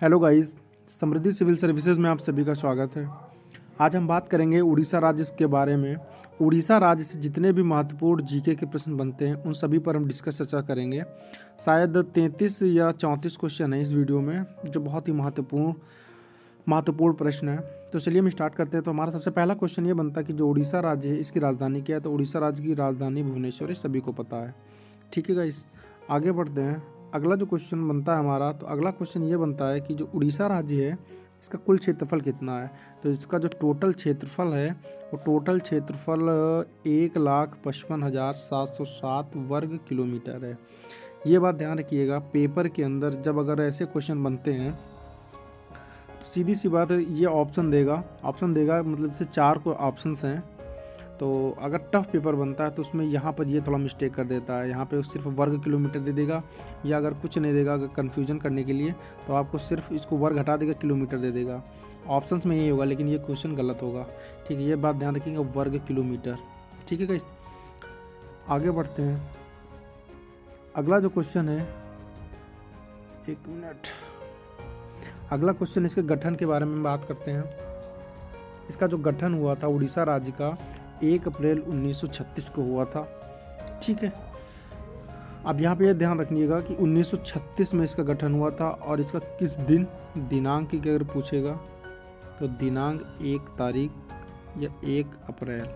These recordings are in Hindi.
हेलो गाइस, समृद्धि सिविल सर्विसेज में आप सभी का स्वागत है। आज हम बात करेंगे उड़ीसा राज्य के बारे में। उड़ीसा राज्य से जितने भी महत्वपूर्ण जीके के प्रश्न बनते हैं उन सभी पर हम चर्चा करेंगे। शायद 33 या 34 क्वेश्चन है इस वीडियो में, जो बहुत ही महत्वपूर्ण प्रश्न है। तो चलिए हम स्टार्ट करते हैं। तो हमारा सबसे पहला क्वेश्चन ये बनता है कि जो उड़ीसा राज्य है इसकी राजधानी क्या है। तो उड़ीसा राज्य की राजधानी भुवनेश्वर है, सभी को पता है। ठीक है गाइस, आगे बढ़ते हैं। अगला जो क्वेश्चन बनता है हमारा, तो अगला क्वेश्चन ये बनता है कि जो उड़ीसा राज्य है इसका कुल क्षेत्रफल कितना है। तो इसका जो टोटल क्षेत्रफल है वो टोटल क्षेत्रफल 1,55,707 वर्ग किलोमीटर है। ये बात ध्यान रखिएगा, पेपर के अंदर जब अगर ऐसे क्वेश्चन बनते हैं तो सीधी सी बात है, ये ऑप्शन देगा मतलब से 4 को ऑप्शंस हैं। तो अगर टफ पेपर बनता है तो उसमें यहाँ पर ये थोड़ा मिस्टेक कर देता है, यहाँ पे सिर्फ वर्ग किलोमीटर दे देगा, या अगर कुछ नहीं देगा, अगर कन्फ्यूजन करने के लिए तो आपको सिर्फ इसको वर्ग हटा देगा, किलोमीटर दे देगा। ऑप्शंस में यही होगा, लेकिन ये क्वेश्चन गलत होगा। ठीक है, ये बात ध्यान रखिएगा, वर्ग किलोमीटर। ठीक है गाइस, आगे बढ़ते हैं। अगला जो क्वेश्चन है, एक मिनट, अगला क्वेश्चन इसके गठन के बारे में बात करते हैं। इसका जो गठन हुआ था उड़ीसा राज्य का 1 अप्रैल 1936 को हुआ था। ठीक है, अब यहाँ पे ध्यान रखिएगा कि 1936 में इसका गठन हुआ था, और इसका किस दिन, दिनांक की अगर पूछेगा तो दिनांक 1 तारीख या 1 अप्रैल।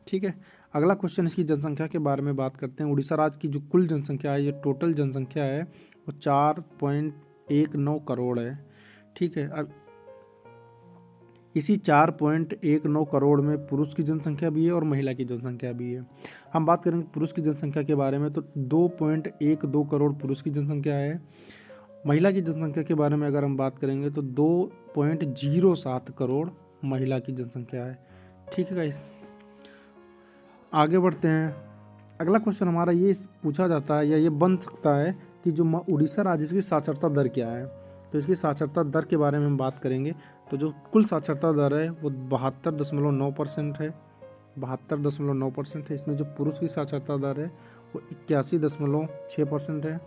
ठीक है, अगला क्वेश्चन इसकी जनसंख्या के बारे में बात करते हैं। उड़ीसा राज्य की जो कुल जनसंख्या है, ये टोटल जनसंख्या है वो 4.19 करोड़ है। ठीक है, अब इसी 4.19 करोड़ में पुरुष की जनसंख्या भी है और महिला की जनसंख्या भी है। हम बात करेंगे पुरुष की जनसंख्या के बारे में, तो 2.12 करोड़ पुरुष की जनसंख्या है। महिला की जनसंख्या के बारे में अगर हम बात करेंगे तो 2.07 करोड़ महिला की जनसंख्या है। ठीक है गाइस, आगे बढ़ते हैं। अगला क्वेश्चन हमारा ये पूछा जाता है या ये बन सकता है कि जो उड़ीसा राज्य की साक्षरता दर क्या है। तो इसकी साक्षरता दर के बारे में हम बात करेंगे। तो जो कुल साक्षरता दर है वो 72.9% है, 72.9% है। इसमें जो पुरुष की साक्षरता दर है वो 81.6% है,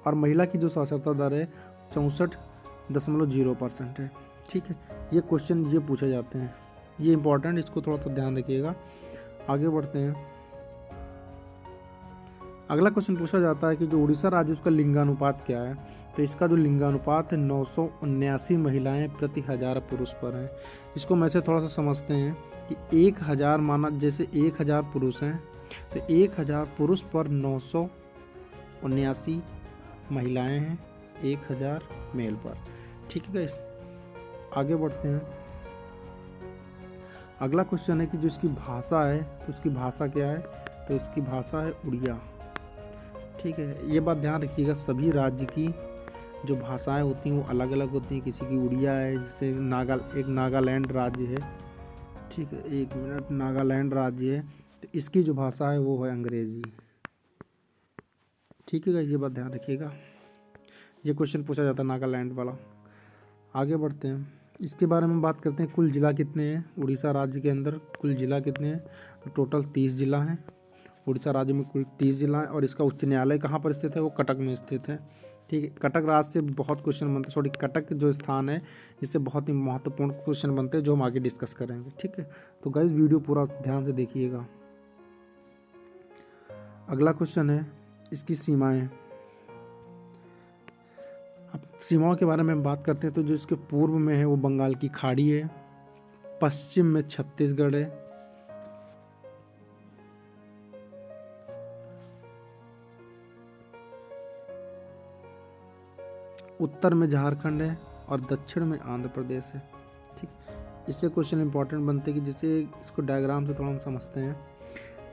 और महिला की जो साक्षरता दर है 64.0% है। ठीक है, ये क्वेश्चन ये पूछे जाते हैं, ये इंपॉर्टेंट, इसको थोड़ा सा ध्यान रखिएगा। आगे बढ़ते हैं। अगला क्वेश्चन पूछा जाता है कि जो उड़ीसा राज्य उसका लिंगानुपात क्या है। तो इसका जो लिंगानुपात है 979 महिलाएं प्रति 1000 पुरुष पर हैं। इसको मैं से थोड़ा सा समझते हैं कि 1000 माना, जैसे 1000 पुरुष हैं तो 1000 पुरुष पर 979 महिलाएं हैं 1000 मेल पर। ठीक है गाइस, आगे बढ़ते हैं। अगला क्वेश्चन है कि जो इसकी भाषा है तो उसकी भाषा क्या है। तो इसकी भाषा है उड़िया। ठीक है, ये बात ध्यान रखिएगा, सभी राज्य की जो भाषाएं होती हैं वो अलग अलग होती हैं। किसी की उड़िया है, जैसे एक नागालैंड राज्य है। ठीक है, एक मिनट, नागालैंड राज्य है तो इसकी जो भाषा है वो है अंग्रेजी। ठीक है, ये बात ध्यान रखिएगा, ये क्वेश्चन पूछा जाता है नागालैंड वाला। आगे बढ़ते हैं, इसके बारे में बात करते हैं। कुल जिला कितने हैं उड़ीसा राज्य के अंदर, कुल जिला कितने हैं। तो टोटल 30 जिला हैं उड़ीसा राज्य में, कुल 30 जिला है। और इसका उच्च न्यायालय कहाँ पर स्थित है, वो कटक में स्थित है। ठीक है, कटक राज्य से बहुत क्वेश्चन बनते हैं, सॉरी कटक जो स्थान है इससे बहुत ही महत्वपूर्ण क्वेश्चन बनते हैं, जो हम आगे डिस्कस करेंगे। ठीक है, तो गाइस वीडियो पूरा ध्यान से देखिएगा। अगला क्वेश्चन है इसकी सीमाएं। अब सीमाओं के बारे में हम बात करते हैं। तो जो इसके पूर्व में है वो बंगाल की खाड़ी है, पश्चिम में छत्तीसगढ़ है, उत्तर में झारखंड है, और दक्षिण में आंध्र प्रदेश है। ठीक, इससे क्वेश्चन इंपॉर्टेंट बनते हैं कि जैसे इसको डायग्राम से थोड़ा हम समझते हैं।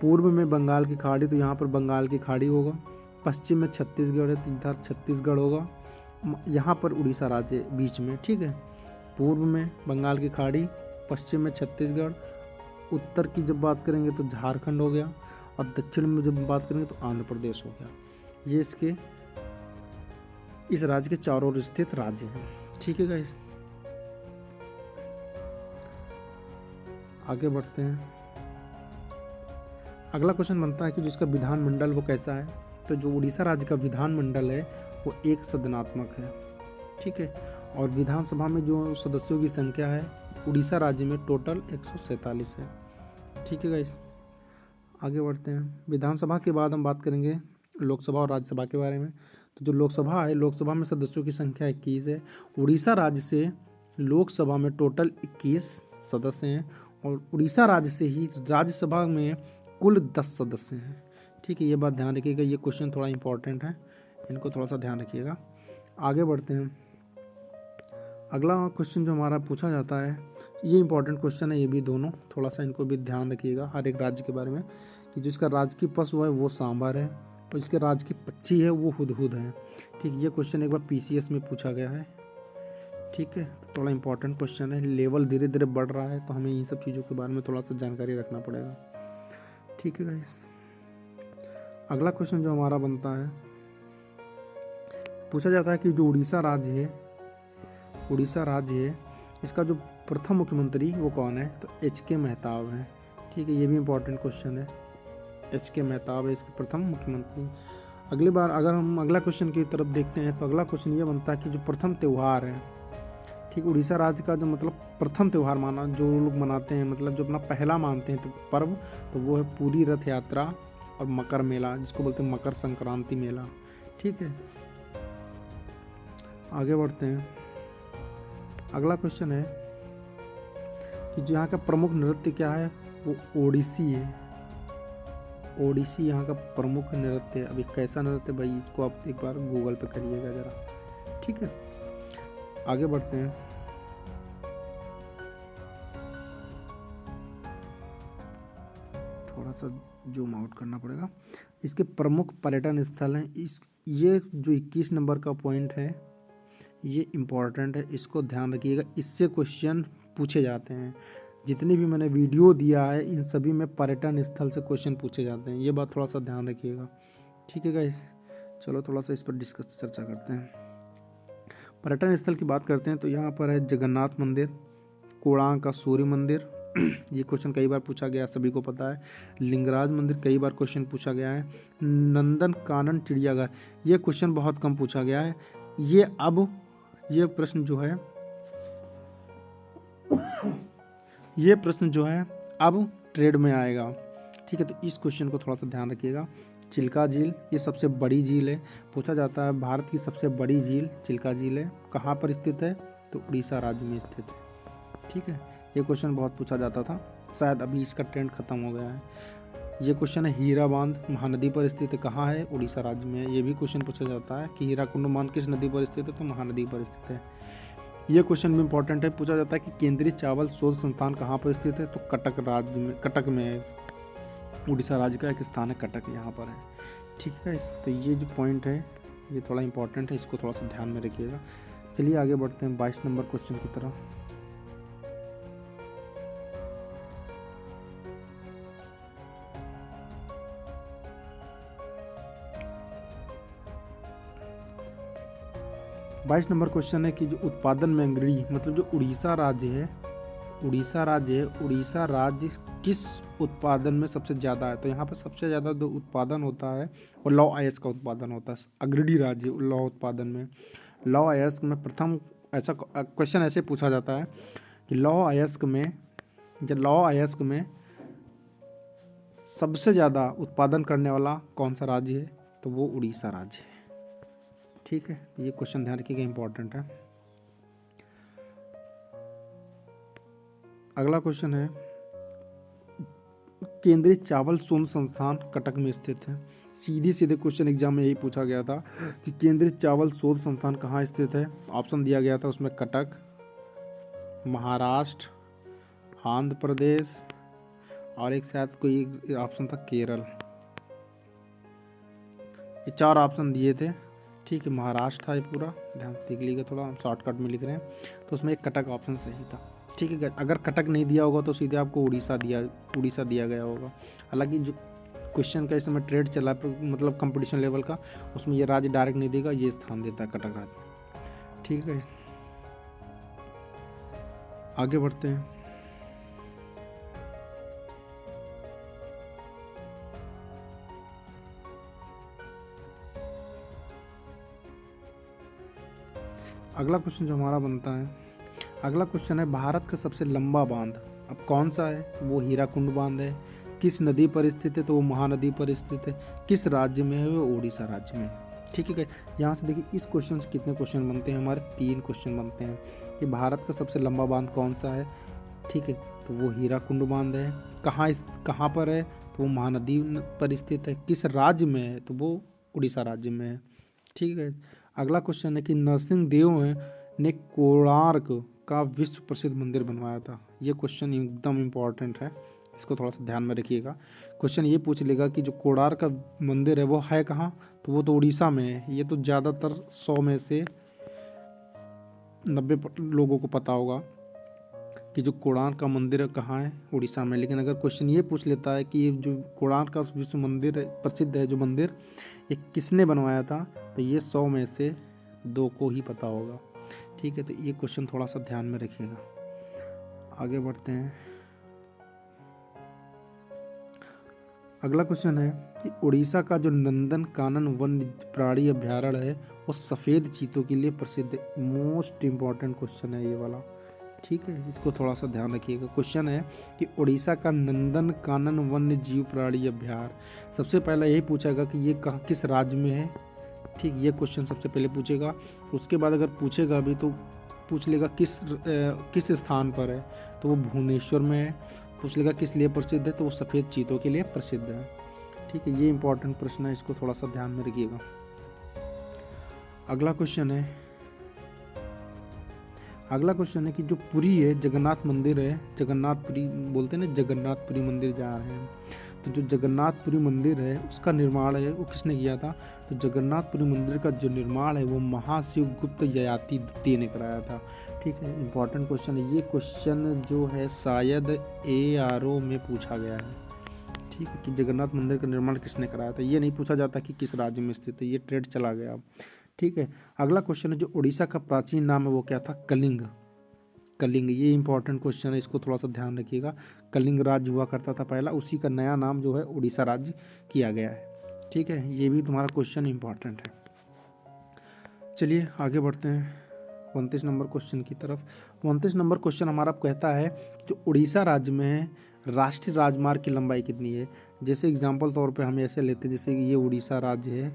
पूर्व में बंगाल की खाड़ी, तो यहाँ पर बंगाल की खाड़ी होगा। पश्चिम में छत्तीसगढ़ है तो इधर छत्तीसगढ़ होगा। यहाँ पर उड़ीसा राज्य बीच में। ठीक है, पूर्व में बंगाल की खाड़ी, पश्चिम में छत्तीसगढ़, उत्तर की जब बात करेंगे तो झारखंड हो गया, और दक्षिण में जब बात करेंगे तो आंध्र प्रदेश हो गया। ये इसके इस राज्य के चारों ओर स्थित राज्य हैं। ठीक है गाइस, आगे बढ़ते हैं। अगला क्वेश्चन बनता है कि जिसका विधानमंडल वो कैसा है। तो जो उड़ीसा राज्य का विधानमंडल है वो एक सदनात्मक है। ठीक है। और विधानसभा में जो सदस्यों की संख्या है उड़ीसा राज्य में टोटल 147 है। ठीक है गाइस, आगे बढ़ते हैं। विधानसभा के बाद हम बात करेंगे लोकसभा और राज्यसभा के बारे में। तो जो लोकसभा है, लोकसभा में सदस्यों की संख्या 21 है। उड़ीसा राज्य से लोकसभा में टोटल 21 सदस्य हैं और उड़ीसा राज्य से ही राज्यसभा में कुल 10 सदस्य हैं। ठीक है, ये बात ध्यान रखिएगा, ये क्वेश्चन थोड़ा इंपॉर्टेंट है, इनको थोड़ा सा ध्यान रखिएगा। आगे बढ़ते हैं। अगला क्वेश्चन जो हमारा पूछा जाता है, ये इंपॉर्टेंट क्वेश्चन है, ये भी दोनों, थोड़ा सा इनको भी ध्यान रखिएगा हर एक राज्य के बारे में, कि जिसका राजकीय पशु है वो सांभर है और जिसके राजकीय पक्षी है वो हुदहुद है। ठीक, ये क्वेश्चन एक बार पीसीएस में पूछा गया है। ठीक है, तो थोड़ा इंपॉर्टेंट क्वेश्चन है, लेवल धीरे धीरे बढ़ रहा है तो हमें इन सब चीज़ों के बारे में थोड़ा सा जानकारी रखना पड़ेगा। ठीक है गाइस, अगला क्वेश्चन जो हमारा बनता है, पूछा जाता है कि जो उड़ीसा राज्य है इसका जो प्रथम मुख्यमंत्री वो कौन है? तो एच.के. मेहताब है। ठीक है, ये भी इम्पोर्टेंट क्वेश्चन है, एच.के. मेहताब है इसके प्रथम मुख्यमंत्री। अगली बार अगर हम अगला क्वेश्चन की तरफ देखते हैं तो अगला क्वेश्चन ये बनता है कि जो प्रथम त्यौहार है, ठीक, उड़ीसा राज्य का जो मतलब प्रथम त्यौहार माना जो लोग मनाते हैं, मतलब जो अपना पहला मानते हैं तो पर्व, तो वो है पूरी रथ यात्रा और मकर मेला, जिसको बोलते हैं मकर संक्रांति मेला। ठीक है, आगे बढ़ते हैं। अगला क्वेश्चन है कि जो यहाँ का प्रमुख नृत्य क्या है? वो ओडिसी है। ओडिसी यहाँ का प्रमुख नृत्य है। अभी कैसा नृत्य भाई, इसको आप एक बार गूगल पे करिएगा ज़रा। ठीक है, आगे बढ़ते हैं। थोड़ा सा जूम आउट करना पड़ेगा। इसके प्रमुख पर्यटन स्थल हैं। ये जो 21 नंबर का पॉइंट है ये इम्पॉर्टेंट है, इसको ध्यान रखिएगा, इससे क्वेश्चन पूछे जाते हैं। जितनी भी मैंने वीडियो दिया है इन सभी में पर्यटन स्थल से क्वेश्चन पूछे जाते हैं, ये बात थोड़ा सा ध्यान रखिएगा। ठीक है गाइस, चलो थोड़ा सा इस पर चर्चा करते हैं। पर्यटन स्थल की बात करते हैं तो यहाँ पर है जगन्नाथ मंदिर, कोणार्क का सूर्य मंदिर, ये क्वेश्चन कई बार पूछा गया, सभी को पता है। लिंगराज मंदिर कई बार क्वेश्चन पूछा गया है। नंदन कानन चिड़ियाघर, ये क्वेश्चन बहुत कम पूछा गया है। ये प्रश्न जो है अब ट्रेड में आएगा। ठीक है, तो इस क्वेश्चन को थोड़ा सा ध्यान रखिएगा। चिल्का झील, ये सबसे बड़ी झील है, पूछा जाता है भारत की सबसे बड़ी झील चिल्का झील है, कहाँ पर स्थित है? तो उड़ीसा राज्य में स्थित है। ठीक है, ये क्वेश्चन बहुत पूछा जाता था, शायद अभी इसका ट्रेंड खत्म हो गया है। ये क्वेश्चन है हीरा बांध महानदी पर स्थित है, कहाँ है? उड़ीसा राज्य में है। ये भी क्वेश्चन पूछा जाता है कि हीराकुंड बांध किस नदी पर स्थित है? तो महानदी पर स्थित है। ये क्वेश्चन भी इंपॉर्टेंट है, पूछा जाता है कि केंद्रीय चावल शोध संस्थान कहाँ पर स्थित है? तो कटक में है। उड़ीसा राज्य का एक स्थान है कटक, यहाँ पर है। ठीक है, तो ये जो पॉइंट है ये थोड़ा इंपॉर्टेंट है, इसको थोड़ा सा ध्यान में रखिएगा। चलिए आगे बढ़ते हैं 22 नंबर क्वेश्चन की तरफ। बाईस नंबर क्वेश्चन है कि जो उत्पादन में अग्रणी, मतलब जो उड़ीसा राज्य किस उत्पादन में सबसे ज़्यादा है? तो यहाँ पर सबसे ज़्यादा जो उत्पादन होता है वो लौह अयस्क का उत्पादन होता है। अग्रणी राज्य लौह उत्पादन में, लौह अयस्क में प्रथम, ऐसा क्वेश्चन ऐसे पूछा जाता है कि लौह अयस्क में सबसे ज़्यादा उत्पादन करने वाला कौन सा राज्य है? तो वो उड़ीसा राज्य है। ठीक है, ये क्वेश्चन ध्यान रखिएगा, इंपॉर्टेंट है। अगला क्वेश्चन है केंद्रीय चावल शोध संस्थान कटक में स्थित है। सीधे क्वेश्चन एग्जाम में यही पूछा गया था कि केंद्रीय चावल शोध संस्थान कहाँ स्थित है। ऑप्शन दिया गया था उसमें कटक, महाराष्ट्र, आंध्र प्रदेश और एक शायद कोई ऑप्शन था केरल। ये 4 ऑप्शन दिए थे। ठीक है, महाराष्ट्र था ये पूरा, ध्यान से देख लीजिएगा, थोड़ा हम शॉर्टकट में लिख रहे हैं, तो उसमें एक कटक ऑप्शन सही था। ठीक है, अगर कटक नहीं दिया होगा तो सीधे आपको उड़ीसा दिया गया होगा। हालांकि जो क्वेश्चन का इस समय ट्रेड चला मतलब कंपटीशन लेवल का, उसमें ये राज्य डायरेक्ट नहीं देगा, ये स्थान देता है कटक राज्य। ठीक है, आगे बढ़ते हैं। अगला क्वेश्चन जो हमारा बनता है, अगला क्वेश्चन है भारत का सबसे लंबा बांध अब कौन सा है? वो हीराकुंड बांध है। किस नदी पर स्थित है? तो वो महानदी पर स्थित है। किस राज्य में है? वो उड़ीसा राज्य में। ठीक है, यहाँ से देखिए इस क्वेश्चन से कितने क्वेश्चन बनते हैं हमारे? 3 क्वेश्चन बनते हैं कि भारत का सबसे लंबा बांध कौन सा है। ठीक है, तो वो हीराकुंड बांध है। कहाँ पर है? तो वो महानदी पर स्थित है। किस राज्य में है? तो वो उड़ीसा राज्य में है। ठीक है, अगला क्वेश्चन है कि नरसिंह देव ने कोणार्क का विश्व प्रसिद्ध मंदिर बनवाया था। ये क्वेश्चन एकदम इम्पॉर्टेंट है, इसको थोड़ा सा ध्यान में रखिएगा। क्वेश्चन ये पूछ लेगा कि जो कोणार्क का मंदिर है वो है कहाँ? तो वो तो उड़ीसा में है। ये तो ज़्यादातर 100 में से 90 लोगों को पता होगा कि जो कोणार्क का मंदिर है कहाँ है? उड़ीसा में। लेकिन अगर क्वेश्चन ये पूछ लेता है कि जो कोणार्क का विश्व मंदिर प्रसिद्ध है जो मंदिर, ये किसने बनवाया था? तो ये 100 में से 2 को ही पता होगा। ठीक है, तो ये क्वेश्चन थोड़ा सा ध्यान में रखिएगा। आगे बढ़ते हैं। अगला क्वेश्चन है कि उड़ीसा का जो नंदन कानन वन्य प्राणी अभ्यारण्य है वो सफ़ेद चीतों के लिए प्रसिद्ध है। मोस्ट इम्पॉर्टेंट क्वेश्चन है ये वाला। ठीक है, इसको थोड़ा सा ध्यान रखिएगा। क्वेश्चन है कि उड़ीसा का नंदन कानन वन्य जीव प्राणी अभ्यारण्य, सबसे पहले यही पूछेगा कि ये कहाँ किस राज्य में है। ठीक, ये क्वेश्चन सबसे पहले पूछेगा। उसके बाद अगर पूछेगा भी तो पूछ लेगा किस स्थान पर है, तो वो भुवनेश्वर में है। पूछ लेगा किस लिए प्रसिद्ध है, तो वो सफ़ेद चीतों के लिए प्रसिद्ध है। ठीक है, ये इंपॉर्टेंट प्रश्न है, इसको थोड़ा सा ध्यान में रखिएगा। अगला क्वेश्चन है कि जो पुरी है जगन्नाथ मंदिर है, जगन्नाथपुरी बोलते हैं ना, जगन्नाथपुरी मंदिर जा रहे हैं, तो जो जगन्नाथपुरी मंदिर है उसका निर्माण है वो किसने किया था? तो जगन्नाथपुरी मंदिर का जो निर्माण है वो महाशिवगुप्त ययाति द्वितीय ने कराया था। ठीक है, इंपॉर्टेंट क्वेश्चन है। ये क्वेश्चन जो है शायद ARO में पूछा गया है। ठीक है, कि जगन्नाथ मंदिर का निर्माण किसने कराया था। ये नहीं पूछा जाता कि किस राज्य में स्थित है, ये ट्रेड चला गया। ठीक है, अगला क्वेश्चन है जो उड़ीसा का प्राचीन नाम है वो क्या था? कलिंग। कलिंग, ये इंपॉर्टेंट क्वेश्चन है, इसको थोड़ा सा ध्यान रखिएगा। कलिंग राज्य हुआ करता था पहला, उसी का नया नाम जो है उड़ीसा राज्य किया गया है। ठीक है, ये भी तुम्हारा क्वेश्चन इंपॉर्टेंट है। चलिए आगे बढ़ते हैं 29 नंबर क्वेश्चन की तरफ। 29 नंबर क्वेश्चन हमारा कहता है जो उड़ीसा राज्य में है राष्ट्रीय राजमार्ग की लंबाई कितनी है। जैसे एग्जाम्पल तौर पे हम ऐसे लेते हैं जैसे कि ये उड़ीसा राज्य है।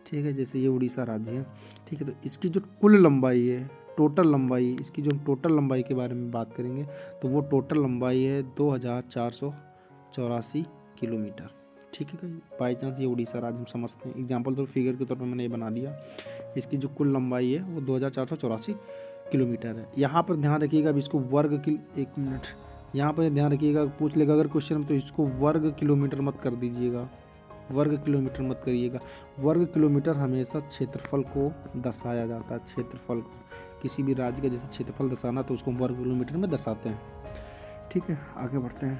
ठीक है, जैसे ये उड़ीसा राज्य है। ठीक है, तो इसकी जो कुल लंबाई है, टोटल लंबाई, इसकी जो टोटल लंबाई के बारे में बात करेंगे तो वो टोटल लंबाई है 2484 किलोमीटर। ठीक है, बाई चांस ये उड़ीसा राज्य हम समझते हैं, एग्जाम्पल तो फिगर के तौर पर मैंने ये बना दिया। इसकी जो कुल लंबाई है वो 2484 किलोमीटर है। यहाँ पर ध्यान रखिएगा, अब इसको एक मिनट, यहाँ पर ध्यान रखिएगा, पूछ लेगा अगर क्वेश्चन तो इसको वर्ग किलोमीटर मत कर दीजिएगा, वर्ग किलोमीटर मत करिएगा। वर्ग किलोमीटर हमेशा क्षेत्रफल को दर्शाया जाता है। क्षेत्रफल को, किसी भी राज्य का जैसे क्षेत्रफल दर्शाना तो उसको वर्ग किलोमीटर में दर्शाते हैं। ठीक है, आगे बढ़ते हैं।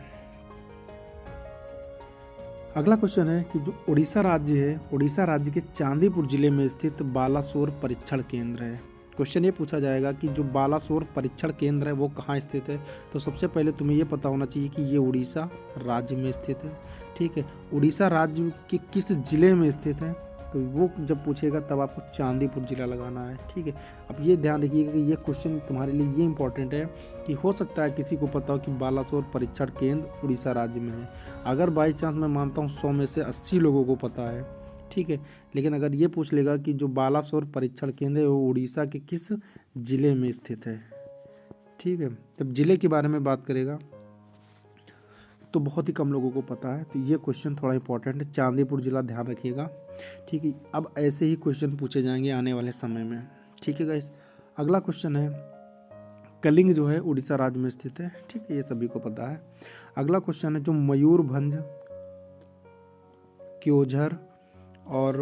अगला क्वेश्चन है कि जो उड़ीसा राज्य है, उड़ीसा राज्य के चांदीपुर जिले में स्थित बालासोर परीक्षण केंद्र है। क्वेश्चन ये पूछा जाएगा कि जो बालासोर परीक्षण केंद्र है वो कहाँ स्थित है। तो सबसे पहले तुम्हें ये पता होना चाहिए कि ये उड़ीसा राज्य में स्थित है। ठीक है, उड़ीसा राज्य के किस जिले में स्थित है, तो वो जब पूछेगा तब आपको चांदीपुर जिला लगाना है। ठीक है, अब ये ध्यान रखिएगा कि ये क्वेश्चन तुम्हारे लिए ये इंपॉर्टेंट है कि हो सकता है किसी को पता हो कि बालासोर परीक्षण केंद्र उड़ीसा राज्य में है। अगर बाई चांस मैं मानता हूँ 100 में से 80 लोगों को पता है। ठीक है, लेकिन अगर ये पूछ लेगा कि जो बालासोर परीक्षण केंद्र है वो उड़ीसा के किस जिले में स्थित है। ठीक है, जब जिले के बारे में बात करेगा तो बहुत ही कम लोगों को पता है, तो ये क्वेश्चन थोड़ा इंपॉर्टेंट है। चांदीपुर जिला ध्यान रखिएगा। ठीक है, अब ऐसे ही क्वेश्चन पूछे जाएंगे आने वाले समय में। ठीक है गाइस, अगला क्वेश्चन है कलिंग जो है उड़ीसा राज्य में स्थित है। ठीक है, ये सभी को पता है। अगला क्वेश्चन है जो मयूरभंज, क्योंझर और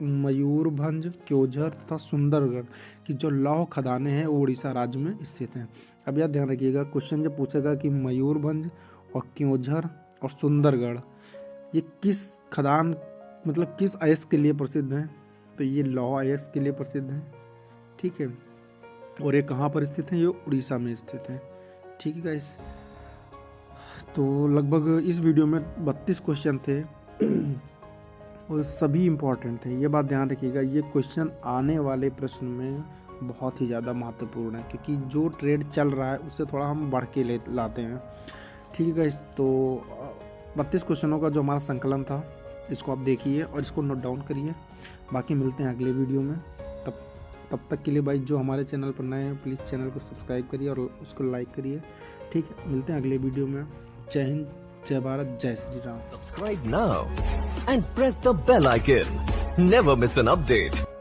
क्योंझर तथा सुंदरगढ़ की जो लौह खदानें हैं वो उड़ीसा राज्य में स्थित हैं। अब यह ध्यान रखिएगा, क्वेश्चन जब पूछेगा कि मयूरभंज और क्योंझर और सुंदरगढ़ ये किस खदान मतलब किस अयस्क के लिए प्रसिद्ध हैं, तो ये लौह अयस्क के लिए प्रसिद्ध हैं। ठीक है, और ये कहाँ पर स्थित हैं, ये उड़ीसा में स्थित हैं। ठीक है गाइस, तो लगभग इस वीडियो में 32 क्वेश्चन थे और सभी इम्पोर्टेंट थे। ये बात ध्यान रखिएगा, ये क्वेश्चन आने वाले प्रश्न में बहुत ही ज़्यादा महत्वपूर्ण है, क्योंकि जो ट्रेड चल रहा है उससे थोड़ा हम बढ़ के लाते हैं। ठीक है गाइस, तो 32 क्वेश्चनों का जो हमारा संकलन था इसको आप देखिए और इसको नोट डाउन करिए। बाकी मिलते हैं अगले वीडियो में। तब तक के लिए भाई जो हमारे चैनल पर नए हैं प्लीज़ चैनल को सब्सक्राइब करिए और उसको लाइक करिए। ठीक है, मिलते हैं अगले वीडियो में। जय हिंद, जय भारत, जय Shri Ram. Subscribe now and press the bell icon. Never miss an update.